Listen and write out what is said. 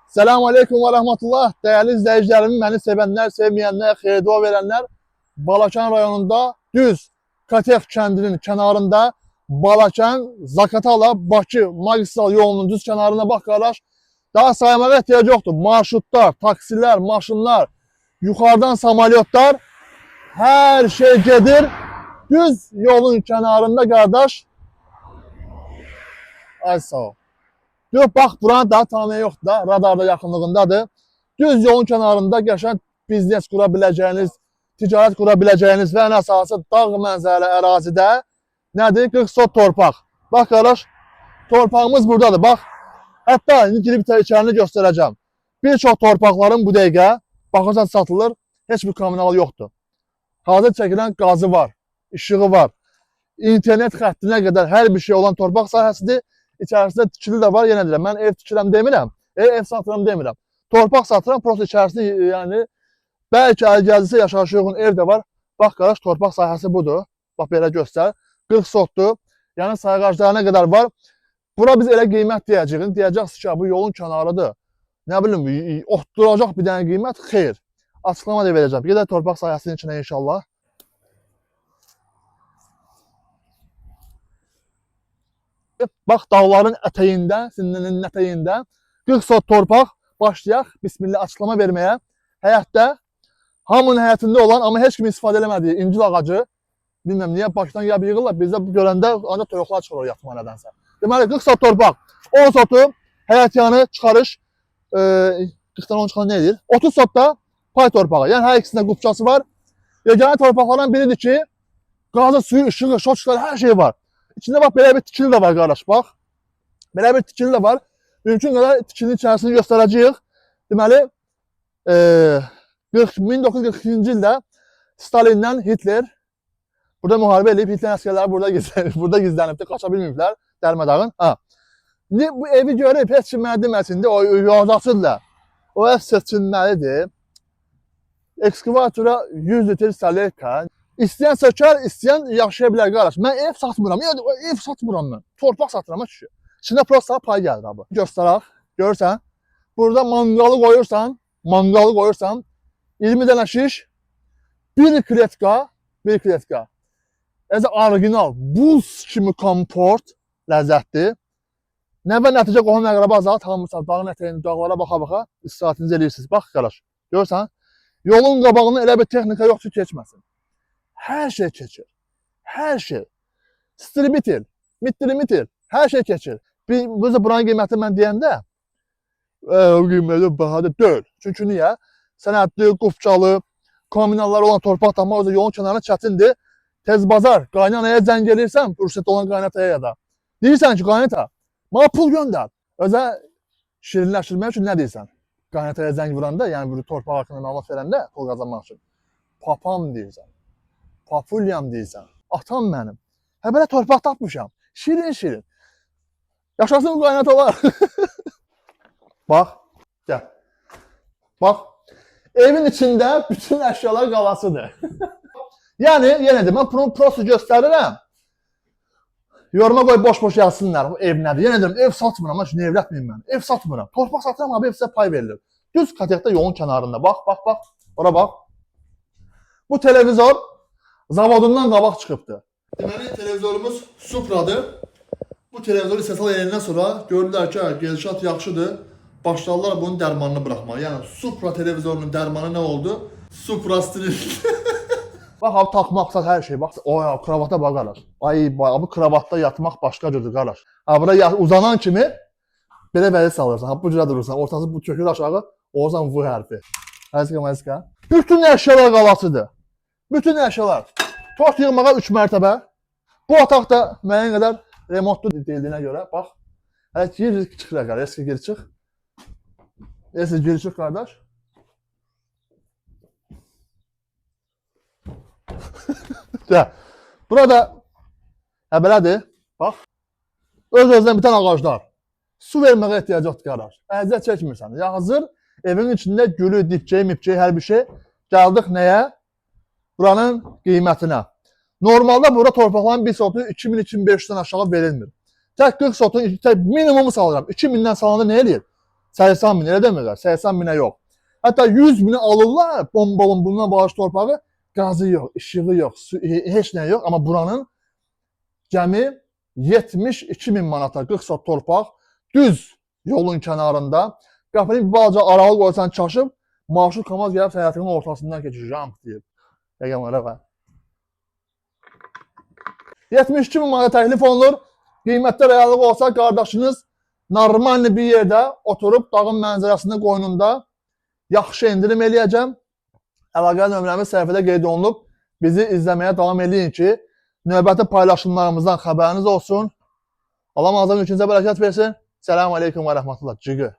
Selamun Aleyküm ve Rahmetullah. Değerli izleyicilerim, beni sevenler, sevmeyenler, xeyir dua verenler, Balakan rayonunda düz Katef kəndinin kenarında Balakan, Zakatala, Bakı magistral yolunun düz kenarına bak qardaş. Daha saymaya ehtiyac yoktur. Marşrutlar, taksilər, maşınlar, yukarıdan samolyotlar, her şey gedir. Düz yolun kenarında qardaş. Ay sağ ol. Yox, bax, buranın daha tanıya yoxdur da, radarda yaxınlığındadır. Düz yolun kənarında qəşəng biznes qura biləcəyiniz, ticarət qura biləcəyiniz və ən əsası dağ mənzərəli ərazidə nədir? 40 sot torpaq. Bax, qardaş, torpağımız buradadır, bax. Hətta indi girib içərini göstərəcəm. Bir çox torpaqların bu dəqiqə, baxırsan satılır, heç bir kommunal yoxdur. Hazır çəkilən qazı var, işığı var. İnternet xəttinə qədər hər bir şey olan torpaq sahəsidir. İçərisində tikili də var, yenə deyirəm. Mən ev tikirəm demirəm, ev satıram demirəm. Torpaq satıram, prosta içərisində, yəni, bəlkə əl gəldiysə yaşayışa uyğun ev də var. Bax, qardaş, torpaq sahəsi budur. Bax, belə göstər. 40 sotdur. Yəni, sayğaclarına qədər var. Bura biz elə qiymət deyəcəyik. Deyəcəksiniz ki, bu yolun kənarıdır. Nə bilim, otduracaq bir dənə qiymət, xeyr. Açıqlama da verəcəm. Gedək torpaq sahəsinin içinə inşallah. Bax, dağların ətəyində, sinirinin ətəyində 40 sot torpaq başlayaq, bismillah, açıqlama verməyə. Həyətdə, hamının həyətində olan, amma heç kim istifadə eləmədiyi incil ağacı, bilməm niyə, Bakıdan gəlib yığırlar, bizdə görəndə ancaq toyuqlar çıxır o yatma nədənsə. Deməli, 40 sot torpaq, 10 sotu həyət yanı çıxarış, 40-dan 10 çıxan nə edir? 30 sotda pay torpağı, yəni hər ikisində qupçası var. Yeganə torpaqlardan biridir ki, qazı, suyu, işığı, şoçları, hər şey var. İçində bax, belə bir tikili də var, qardaş, bax. Belə bir tikili də var. Mümkün qədər tikilinin içərisini göstərəcəyik. Deməli, 1942-ci ildə Stalindən Hitler burada müharibə edib, Hitlerin əsgərləri burada gizlənibdir, qaça bilməyiblər Dərmədağın. İndi bu evi görüb, heç kim mənə deməsin, o yoldaşıdırlar. O ev seçilməlidir. Ekskavatora 100 litr salika. İstəyən sökər, istəyən yaşaya bilər, qardaş. Mən ev satmıram, ev satmıram mən. Torpaq satıram, ki. İçində prosta pay gəlir, abi. Göstərək, görürsən. Burada manqalı qoyursan, 20 dənə şiş, bir kletka. Orijinal, buz kimi komport, ləzzətli. Nə və nəticə qohum əqrəba zat, hamısan, dağın ətəyini, dağlara baxa-baxa istirahətinizi eləyirsiniz. Bax, qardaş, görürsən. Yolun qabağında elə bir texnika yoxdur, keçməsin. Hər şey keçir. Hər şey. Stribitil, mitil, hər şey keçir. Biz də buranın qiyməti mən deyəndə, o qiyməti bahadır deyil. Çünki niyə? Sənədli, qufçalı, kommunallar olan torpaq tapmaq özü yolun kənarına çətindir. Tez bazar, qaynanaya zəng gelirsən, fürsət olan qaynataya ya da. Deyirsən ki, qaynata, bana pul göndər. Özə şirinləşdirmək üçün nə deyirsən? Qaynataya zəng vuranda, yəni bu torpaq haqqında məlumat verəndə pul qazanmaq üçün. Papam deyirsən. Papulyam deyirsən. Atam mənim. Hə, belə torpaq tapmışam. Şirin. Yaşasın qaynatalar. Bax, gəl. Bax, evin içində bütün əşyalar qalasıdır. Yəni, yenə də, mən bunu prosto göstərirəm. Yoruma qoy, boş-boş yazsınlar, ev nədir? Yenə deyirəm, ev satmıram, mən şimdi evlətməyim mən. Ev satmıram. Torpaq satıram, abi, ev sizə pay verilir. Düz Katefdə yolun kənarında. Bax. Ora bax. Bu televizor zavodundan qabaq çıxıbdır. Deməli, televizorumuz Supra'dır. Bu televizoru istehsal ediləndən sonra gördülər ki, gedişat yaxşıdır. Başladılar bunun dərmanını bıraxmağa. Yəni, Supra televizorunun dərmanı nə oldu? Supra stil. Bax, abi, taxmaqsa hər şey. Bax, kravata bax, qardaş. Ay, bu kravatda yatmaq başqa cürdür, qardaş. Bura uzanan kimi belə vəzi salırsan. Bu cürə durursan. Ortası bu çökür aşağı. Olsan V hərfi. Həzqə. Bütün əşyalar qalasıdır. Bütün əşyalar. Tort yığmağa 3 mərtəbə. Bu otaq da müəyyən qədər remontlu deyildiyinə görə. Bax. Hələ gir çıx, qardaş. Eski gir çıx. Eski gir çıx, qardaş. Burada belədir. Bax. Öz-özdən bitən ağaclar. Su verməyə ehtiyac yoxdur, qardaş. Əziyyət çəkmirsən. Hazır evin içində gülü, dipçeyi, mipçeyi, hər bir şey. Gəldik nəyə? Buranın qiymətinə. Normalda burada torpaqların bir sotu 2000-2500-dən aşağı verilmir. Tək 40 sotun tək minimumu salıram. 2000-dən salanda nə eləyir? 80 bin, elə demirlər. 80 binə yox. Hətta 100 binə alırlar, bombalın bundan bağış torpağı, qazı yox, işığı yox, heç nə yox. Amma buranın cəmi 72 bin manata 40 sot torpaq, düz yolun kənarında. Qapını bir balaca aralı qoysan çaşıb, marşrut KAMAZ gəlib səyahətinin ortasından keçir, jump deyib. Yəqəm öyle var. 72 bin manata təklif olunur. Qiymətdə reallıq olsa, qardaşınız normal bir yerdə oturub dağın mənzərəsində qoynunda yaxşı endirim eləyəcəm. Əlaqə nömrəmiz səhifədə qeyd olunub. Bizi izləməyə davam edin ki, növbəti paylaşımlarımızdan xəbəriniz olsun. Allah mağazanın ülkənizə bərəkət versin. Selamun Aleyküm və Rəhmətullah. Cıgı.